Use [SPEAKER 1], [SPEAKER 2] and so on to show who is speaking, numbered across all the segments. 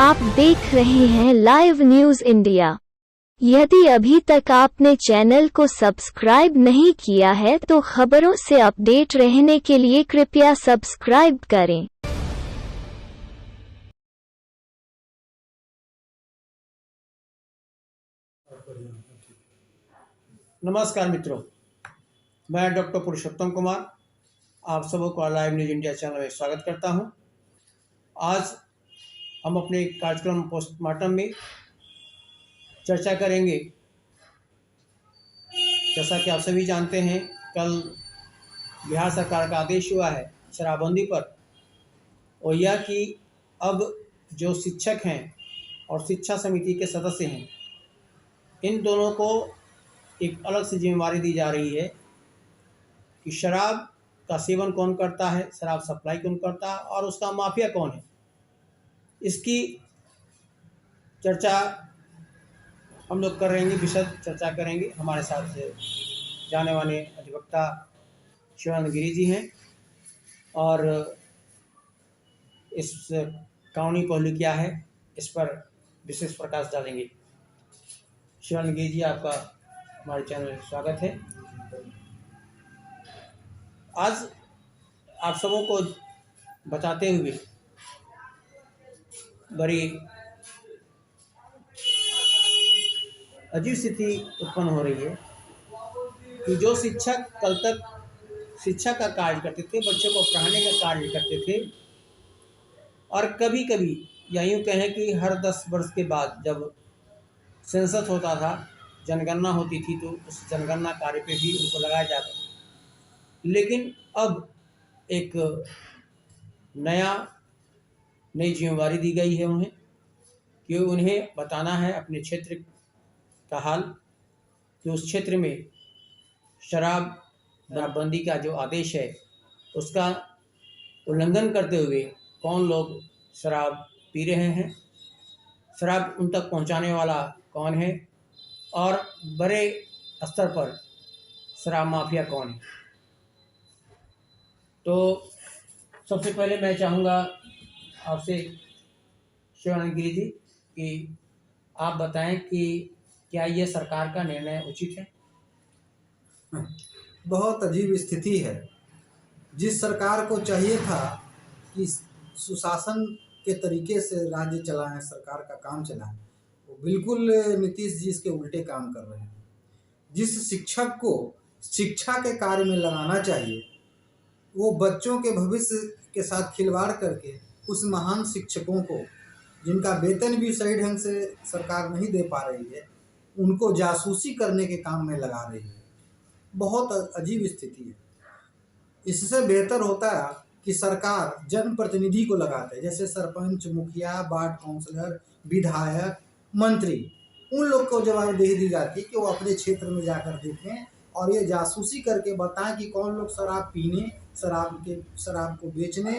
[SPEAKER 1] आप देख रहे हैं लाइव न्यूज इंडिया। यदि अभी तक आपने चैनल को सब्सक्राइब नहीं किया है तो खबरों से अपडेट रहने के लिए कृपया सब्सक्राइब करें।
[SPEAKER 2] नमस्कार मित्रों, मैं डॉक्टर पुरुषोत्तम कुमार आप सबको लाइव न्यूज इंडिया चैनल में स्वागत करता हूं। आज हम अपने कार्यक्रम पोस्टमार्टम में चर्चा करेंगे। जैसा कि आप सभी जानते हैं, कल बिहार सरकार का आदेश हुआ है शराबबंदी पर, और यह कि अब जो शिक्षक हैं और शिक्षा समिति के सदस्य हैं, इन दोनों को एक अलग से जिम्मेवारी दी जा रही है कि शराब का सेवन कौन करता है, शराब सप्लाई कौन करता है और उसका माफिया कौन है। इसकी चर्चा हम लोग करेंगे, विशद चर्चा करेंगे। हमारे साथ जाने वाले अधिवक्ता शिवानंद गिरी जी हैं और इस कानूनी पहलू क्या है इस पर विशेष प्रकाश डालेंगे। शिवानंद गिरी जी, आपका हमारे चैनल में स्वागत है। आज आप सबों को बताते हुए बड़ी अजीब स्थिति उत्पन्न हो रही है कि जो शिक्षक कल तक शिक्षा का कार्य करते थे, बच्चों को पढ़ाने का कार्य करते थे, और कभी कभी या यूँ कहें कि हर 10 वर्ष के बाद जब सेंसस होता था, जनगणना होती थी, तो उस जनगणना कार्य पे भी उनको लगाया जाता था। लेकिन अब एक नई जिम्मेवारी दी गई है उन्हें कि उन्हें बताना है अपने क्षेत्र का हाल, कि उस क्षेत्र में शराबबंदी का जो आदेश है उसका उल्लंघन करते हुए कौन लोग शराब पी रहे हैं, शराब उन तक पहुंचाने वाला कौन है, और बड़े स्तर पर शराब माफिया कौन है। तो सबसे पहले मैं चाहूँगा आपसे शिवानंद गिरी जी कि आप बताएं कि क्या ये सरकार का निर्णय उचित है।
[SPEAKER 3] बहुत अजीब स्थिति है। जिस सरकार को चाहिए था कि सुशासन के तरीके से राज्य चलाएं, सरकार का काम चलाएं, वो बिल्कुल नीतीश जी इसके उल्टे काम कर रहे हैं। जिस शिक्षक को शिक्षा के कार्य में लगाना चाहिए, वो बच्चों के भविष्य के साथ खिलवाड़ करके उस महान शिक्षकों को, जिनका वेतन भी सही ढंग से सरकार नहीं दे पा रही है, उनको जासूसी करने के काम में लगा रही है। बहुत अजीब स्थिति है। इससे बेहतर होता है कि सरकार जनप्रतिनिधि को लगाते हैं, जैसे सरपंच, मुखिया, वार्ड काउंसलर, विधायक, मंत्री, उन लोग को जवाबदेही दी जाती है कि वो अपने क्षेत्र में जाकर देखें और ये जासूसी करके बताएं कि कौन लोग शराब पीने, शराब को बेचने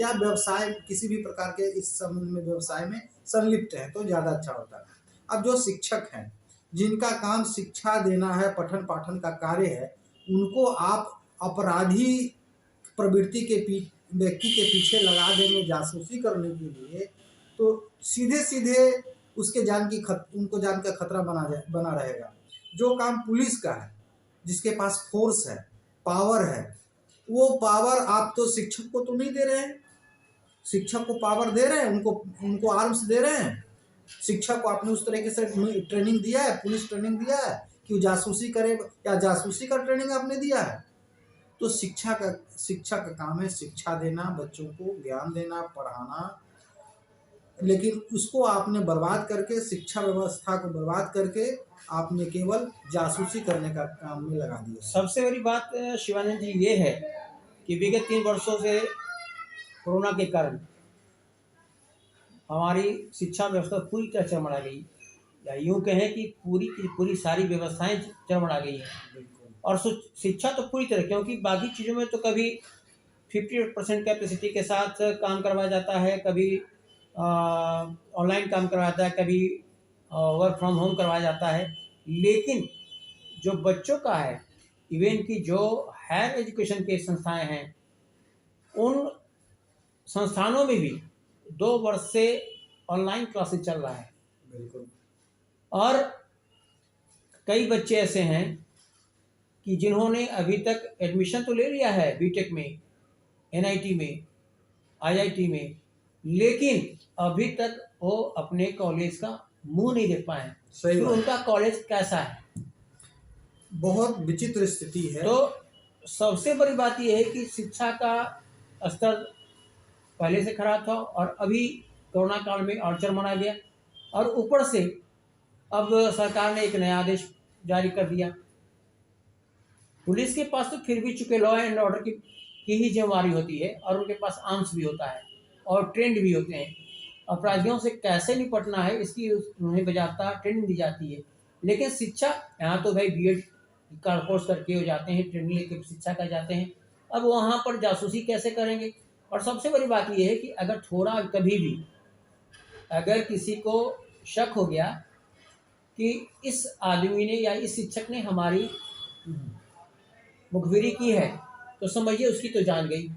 [SPEAKER 3] या व्यवसाय, किसी भी प्रकार के इस संबंध में व्यवसाय में संलिप्त है, तो ज़्यादा अच्छा होता है। अब जो शिक्षक हैं, जिनका काम शिक्षा देना है, पठन पाठन का कार्य है, उनको आप अपराधी प्रवृत्ति के व्यक्ति के पीछे लगा देंगे जासूसी करने के लिए, तो सीधे सीधे उसके उनको जान का खतरा बना रहेगा। जो काम पुलिस का है, जिसके पास फोर्स है, पावर है, वो पावर आप तो शिक्षक को तो नहीं दे रहे हैं। शिक्षक को पावर दे रहे हैं, उनको आर्म्स दे रहे हैं। शिक्षक को आपने उस तरीके से ट्रेनिंग दिया है, पुलिस ट्रेनिंग दिया है कि वो जासूसी करे, या जासूसी का ट्रेनिंग आपने दिया है। तो शिक्षा का काम है शिक्षा देना, बच्चों को ज्ञान देना, पढ़ाना, लेकिन उसको आपने बर्बाद करके, शिक्षा व्यवस्था को बर्बाद करके आपने केवल जासूसी करने का काम में लगा दिया।
[SPEAKER 2] सबसे बड़ी बात शिवानंद जी ये है कि विगत 3 वर्षों से कोरोना के कारण हमारी शिक्षा व्यवस्था पूरी तरह चरमरा गई, या यूँ कहें कि पूरी की पूरी सारी व्यवस्थाएं चरमरा गई हैं। और शिक्षा तो पूरी तरह, क्योंकि बाकी चीज़ों में तो कभी 50% कैपेसिटी के साथ काम करवाया जाता है, कभी ऑनलाइन काम करवाया जाता है, कभी वर्क फ्रॉम होम करवाया जाता है, लेकिन जो बच्चों का है, इवन की जो हायर एजुकेशन के संस्थाएं हैं, उन संस्थानों में भी 2 वर्ष से ऑनलाइन क्लासेस चल रहा है।
[SPEAKER 3] बिल्कुल।
[SPEAKER 2] और कई बच्चे ऐसे हैं कि जिन्होंने अभी तक एडमिशन तो ले लिया है बीटेक में, एनआईटी में, आईआईटी में, लेकिन अभी तक वो अपने कॉलेज का मुंह नहीं देख पाए।
[SPEAKER 3] सही
[SPEAKER 2] फिर
[SPEAKER 3] बात।
[SPEAKER 2] उनका कॉलेज कैसा है?
[SPEAKER 3] बहुत विचित्र स्थिति है।
[SPEAKER 2] तो सबसे बड़ी बात यह है कि शिक्षा का स्तर पहले से खराब था और अभी कोरोना काल में और चरमरा गया, और ऊपर से अब सरकार ने एक नया आदेश जारी कर दिया। पुलिस के पास तो फिर भी चूंकि लॉ एंड ऑर्डर की ही जिम्मेवारी होती है और उनके पास आर्म्स भी होता है और ट्रेंड भी होते हैं। अपराधियों से कैसे निपटना है इसकी उन्हें बजाता ट्रेनिंग दी जाती है। लेकिन शिक्षा, यहाँ तो भाई बीएड का कोर्स करके हो जाते हैं, ट्रेनिंग लेके शिक्षा कर जाते हैं, अब वहाँ पर जासूसी कैसे करेंगे? और सबसे बड़ी बात यह है कि अगर थोड़ा कभी भी अगर किसी को शक हो गया कि इस आदमी ने या इस शिक्षक ने हमारी मुखबिरी की है, तो समझिए उसकी तो जान गई।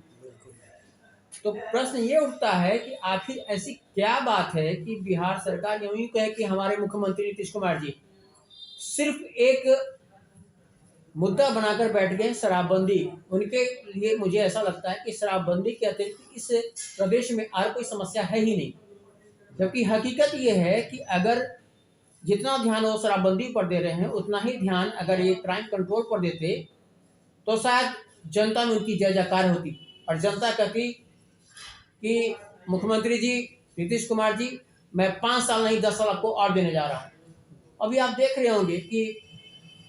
[SPEAKER 2] तो प्रश्न ये उठता है कि आखिर ऐसी क्या बात है कि बिहार सरकार यूं ही कहे कि हमारे मुख्यमंत्री नीतीश कुमार जी सिर्फ एक मुद्दा बनाकर बैठ गए, शराबबंदी। उनके लिए मुझे ऐसा लगता है कि शराबबंदी के अतिरिक्त इस प्रदेश में और कोई समस्या है ही नहीं, जबकि हकीकत ये है कि अगर जितना ध्यान वो शराबबंदी पर दे रहे हैं उतना ही ध्यान अगर ये क्राइम कंट्रोल पर देते तो शायद जनता में उनकी जय जयकार होती और जनता कहती कि मुख्यमंत्री जी नीतीश कुमार जी, मैं 5 साल नहीं 10 साल आपको और देने जा रहा हूँ। अभी आप देख रहे होंगे कि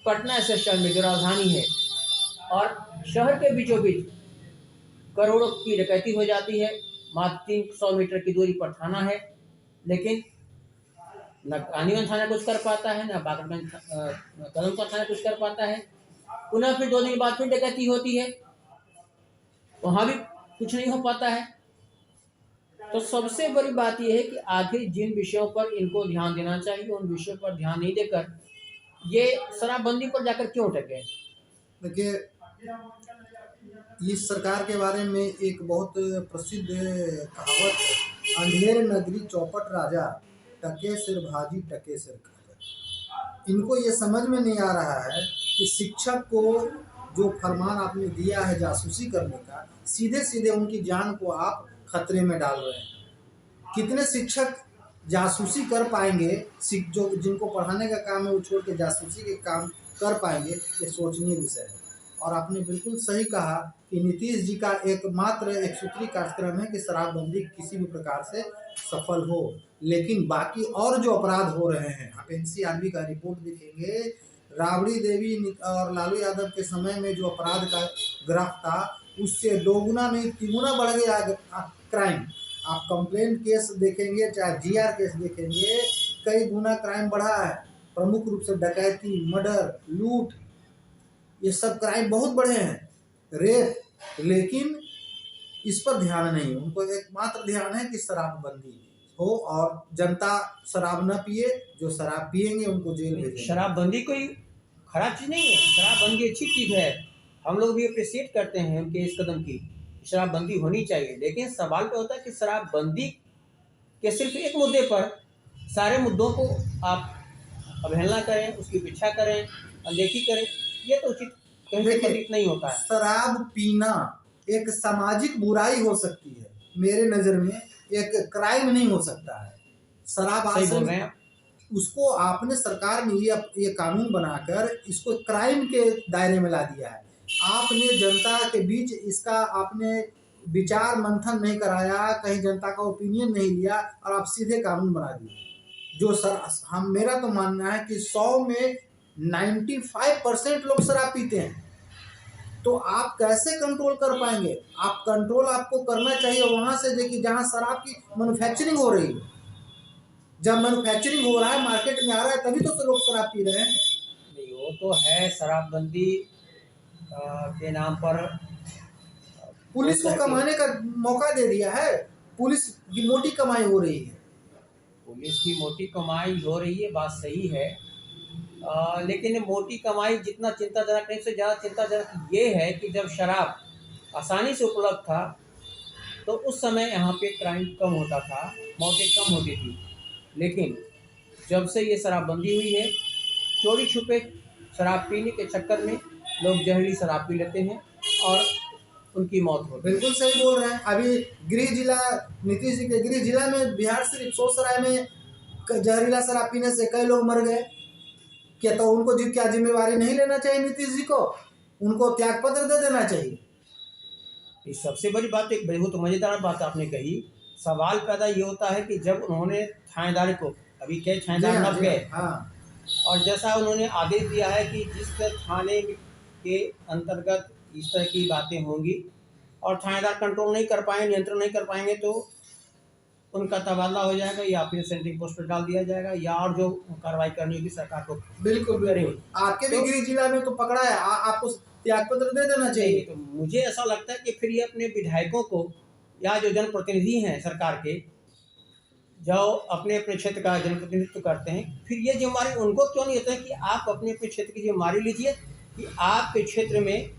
[SPEAKER 2] पटना ऐसे शहर में जो राजधानी है और शहर के बीचों बीच करोड़ों की डकैती हो जाती है। मात्र 300 मीटर की दूरी पर थाना है, लेकिन न कानीगंज थाना कुछ कर पाता है, न बागरगंज कदमकुआं थाना कुछ कर पाता है। पुनः फिर 2 दिन बाद फिर डकैती होती है, वहाँ भी कुछ नहीं हो पाता है। तो सबसे बड़ी बात यह है कि आखिर जिन विषयों पर इनको ध्यान देना चाहिए उन विषयों पर ध्यान नहीं देकर ये शराबबंदी पर जाकर क्यों अटके?
[SPEAKER 3] देखिए, इस सरकार के बारे में एक बहुत प्रसिद्ध कहावत है, अंधेर नगरी चौपट राजा, टके सिर भाजी टके सिर खाजा। इनको ये समझ में नहीं आ रहा है कि शिक्षक को जो फरमान आपने दिया है जासूसी करने का, सीधे सीधे उनकी जान को आप खतरे में डाल रहे हैं। कितने शिक्षक जासूसी कर पाएंगे, जो जिनको पढ़ाने का काम है वो छोड़ के जासूसी के काम कर पाएंगे, ये सोचनीय विषय है। और आपने बिल्कुल सही कहा कि नीतीश जी का एकमात्र एक सूत्री कार्यक्रम है कि शराबबंदी किसी भी प्रकार से सफल हो, लेकिन बाकी और जो अपराध हो रहे हैं, आप एनसीआरबी का रिपोर्ट देखेंगे, राबड़ी देवी और लालू यादव के समय में जो अपराध का ग्राफ था उससे दोगुना नहीं तिगुना बढ़ गया क्राइम। आप कंप्लेंट केस देखेंगे चाहे जीआर केस देखेंगे, कई गुना क्राइम बढ़ा है। प्रमुख रूप से डकैती, मर्डर, लूट, ये सब क्राइम बहुत बढ़े हैं, रेप, लेकिन इस पर ध्यान नहीं। उनको एकमात्र ध्यान है कि शराबबंदी हो और जनता शराब न पिए, जो शराब पिएंगे उनको जेल भेजेंगे।
[SPEAKER 2] शराबबंदी कोई खराब चीज़ नहीं है, शराबबंदी अच्छी चीज़ है। हम लोग भी अप्रिशिएट करते हैं उनके इस कदम की, शराबबंदी होनी चाहिए। लेकिन सवाल पे होता है कि शराबबंदी के सिर्फ एक मुद्दे पर सारे मुद्दों को आप अवहेलना करें, उसकी उपेक्षा करें, अनदेखी करें, ये तो उचित कहीं से प्रतीत नहीं होता है।
[SPEAKER 3] शराब पीना एक सामाजिक बुराई हो सकती है, मेरे नज़र में एक क्राइम नहीं हो सकता है। शराब
[SPEAKER 2] सही बोल रहे हैं।
[SPEAKER 3] उसको आपने सरकार ने ये कानून बनाकर इसको क्राइम के दायरे में ला दिया है। आपने जनता के बीच इसका आपने विचार मंथन नहीं कराया, कहीं जनता का ओपिनियन नहीं लिया और आप सीधे कानून बना दिए। जो मेरा तो मानना है कि 100 में 95% लोग शराब पीते हैं, तो आप कैसे कंट्रोल कर पाएंगे? आप कंट्रोल आपको करना चाहिए वहां से देखिए जहां शराब की मैन्युफैक्चरिंग हो रही है। जब मैन्युफैक्चरिंग हो रहा है, मार्केट में आ रहा है, तभी तो लोग शराब पी रहे हैं।
[SPEAKER 2] नहीं, वो तो है, शराबबंदी के नाम पर
[SPEAKER 3] पुलिस को कमाने का मौका दे दिया है, पुलिस की मोटी कमाई हो रही है।
[SPEAKER 2] पुलिस की मोटी कमाई हो रही है, बात सही है, लेकिन मोटी कमाई जितना चिंताजनक नहीं, उससे ज़्यादा चिंताजनक ये है कि जब शराब आसानी से उपलब्ध था तो उस समय यहाँ पे क्राइम कम होता था, मौतें कम होती थी। लेकिन जब से ये शराबबंदी हुई है, चोरी छुपे शराब पीने के चक्कर में लोग जहरीली शराब पी लेते हैं और उनकी मौत होती है।
[SPEAKER 3] बिल्कुल सही बोल रहे हैं। अभी गृह जिला, नीतीश जी के गृह जिला में बिहार शरीफ सोसराय में जहरीला शराब पीने से कई लोग मर गए। क्या तो उनको क्या जिम्मेवारी नहीं लेना चाहिए नीतीश जी को? उनको त्याग पत्र दे देना चाहिए।
[SPEAKER 2] ये सबसे बड़ी बात, एक बहुत मज़ेदार बात आपने कही। सवाल पैदा ये होता है कि जब उन्होंने थानेदार को, अभी कई थानेदार नप गए,
[SPEAKER 3] हाँ,
[SPEAKER 2] और जैसा उन्होंने आदेश दिया है कि जिस थाने के अंतर्गत इस तरह की बातें होंगी और थानेदार कंट्रोल नहीं कर पाएंगे, नियंत्रण नहीं कर पाएंगे, तो उनका तबादला हो जाएगा या फिर सेंट्रिंग पोस्ट पर डाल दिया जाएगा, या और जो कार्रवाई करनी होगी सरकार को
[SPEAKER 3] बिल्कुल बिल्कुल। आपके भी गृह जिला में तो पकड़ा है, आपको त्याग पत्र दे देना चाहिए।
[SPEAKER 2] तो मुझे ऐसा लगता है कि फिर ये अपने विधायकों को या जो जनप्रतिनिधि हैं सरकार के, जो अपने अपने क्षेत्र का जनप्रतिनिधित्व करते हैं, फिर ये जिम्मेदारी उनको क्यों नहीं होता है कि आप अपने अपने क्षेत्र की जिम्मेदारी लीजिए कि आपके क्षेत्र में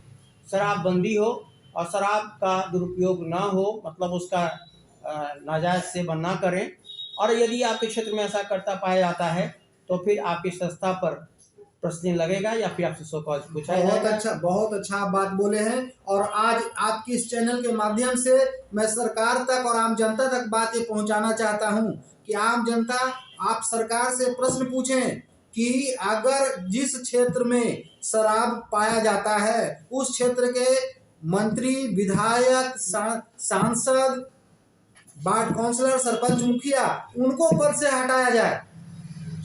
[SPEAKER 2] शराबबंदी हो और शराब का दुरुपयोग ना हो, मतलब उसका नाजायज़ सेवन ना करें। और यदि आपके क्षेत्र में ऐसा करता पाया जाता है तो फिर आपकी संस्था पर प्रश्न लगेगा या फिर आपसे शोकॉज पूछा जाएगा।
[SPEAKER 3] बहुत अच्छा आप बात बोले हैं। और आज आपकी इस चैनल के माध्यम से मैं सरकार तक और आम जनता तक बात ये पहुंचाना चाहता हूं कि आम जनता, आप सरकार से प्रश्न पूछें कि अगर जिस क्षेत्र में शराब पाया जाता है उस क्षेत्र के मंत्री, विधायक, सांसद, वार्ड काउंसलर, सरपंच, मुखिया, उनको पद से हटाया जाए।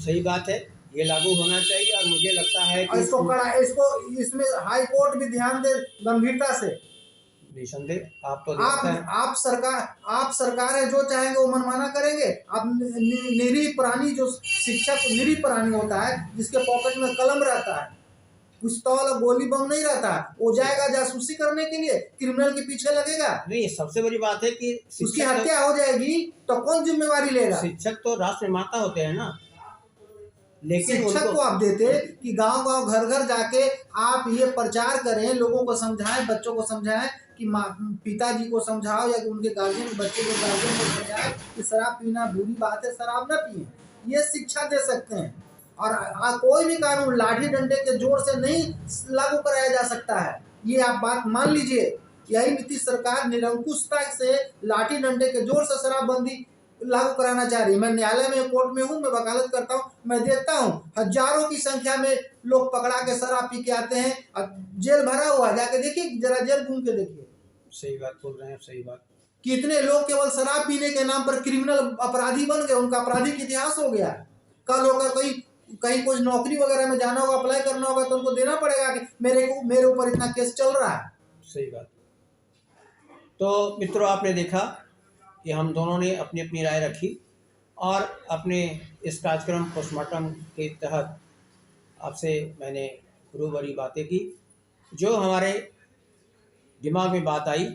[SPEAKER 2] सही बात है, ये लागू होना चाहिए। और मुझे लगता है कि
[SPEAKER 3] इसको इसमें हाई कोर्ट भी ध्यान दे गंभीरता से।
[SPEAKER 2] निसंदेह आप तो
[SPEAKER 3] आप सरकार है, जो चाहेंगे वो मनमाना करेंगे। आप निरीह प्राणी, जो शिक्षक निरीह प्राणी होता है, जिसके पॉकेट में कलम रहता है, पिस्तौल गोली बम नहीं रहता, वो जाएगा जासूसी करने के लिए, क्रिमिनल के पीछे लगेगा।
[SPEAKER 2] नहीं, सबसे बड़ी बात है कि
[SPEAKER 3] उसकी हत्या हो जाएगी तो कौन जिम्मेवारी लेगा?
[SPEAKER 2] शिक्षक तो राष्ट्र निर्माता होते हैं ना। लेकिन
[SPEAKER 3] शिक्षक को आप देते कि गांव गांव घर घर जाके आप ये प्रचार करें, लोगों को समझाएं, बच्चों को समझाएं कि पिताजी को समझाओ या उनके गार्जियन, बच्चे के गार्जियन को समझाएं कि शराब पीना बुरी बात है, शराब न पिए। ये शिक्षा दे सकते हैं। और कोई भी कानून लाठी डंडे के जोर से नहीं लागू कराया जा सकता है, ये आप बात मान लीजिए। यही नीतीश सरकार निरंकुशता से लाठी डंडे के जोर से शराबबंदी लागू कराना चाह रही है। मैं न्यायालय में, कोर्ट में हूँ, मैं वकालत करता हूँ, मैं देखता हूँ हजारों की संख्या में लोग पकड़ा के शराब पी के आते हैं और जेल भरा हुआ। जाके देखिए, जरा जेल घूम के देखिए।
[SPEAKER 2] सही बात बोल रहे हैं, सही बात।
[SPEAKER 3] कितने लोग केवल शराब पीने के नाम पर क्रिमिनल अपराधी बन गए, उनका आपराधिक इतिहास हो गया। कल होकर कहीं कुछ नौकरी वगैरह में जाना होगा, अप्लाई करना होगा, तो उनको देना पड़ेगा कि मेरे ऊपर इतना केस चल रहा है।
[SPEAKER 2] सही बात। तो मित्रों, आपने देखा कि हम दोनों ने अपनी अपनी राय रखी और अपने इस कार्यक्रम पोस्टमार्टम के तहत आपसे मैंने रूबरू बातें की। जो हमारे दिमाग में बात आई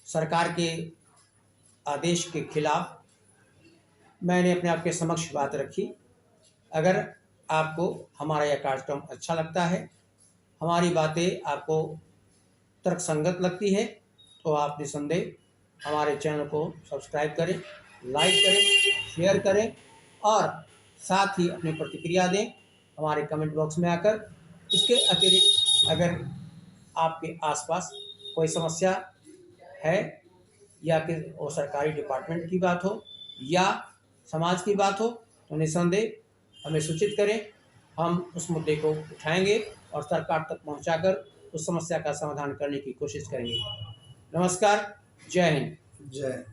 [SPEAKER 2] सरकार के आदेश के खिलाफ, मैंने अपने आप के समक्ष बात रखी। अगर आपको हमारा यह कार्यक्रम अच्छा लगता है, हमारी बातें आपको तर्कसंगत लगती है, तो आप निसंदेह हमारे चैनल को सब्सक्राइब करें, लाइक करें, शेयर करें और साथ ही अपनी प्रतिक्रिया दें हमारे कमेंट बॉक्स में आकर। इसके अतिरिक्त अगर आपके आसपास कोई समस्या है या कि वो सरकारी डिपार्टमेंट की बात हो या समाज की बात हो, तो निसंदेह हमें सूचित करें। हम उस मुद्दे को उठाएंगे और सरकार तक पहुंचाकर उस समस्या का समाधान करने की कोशिश करेंगे। नमस्कार, जय हिंद।
[SPEAKER 3] जय।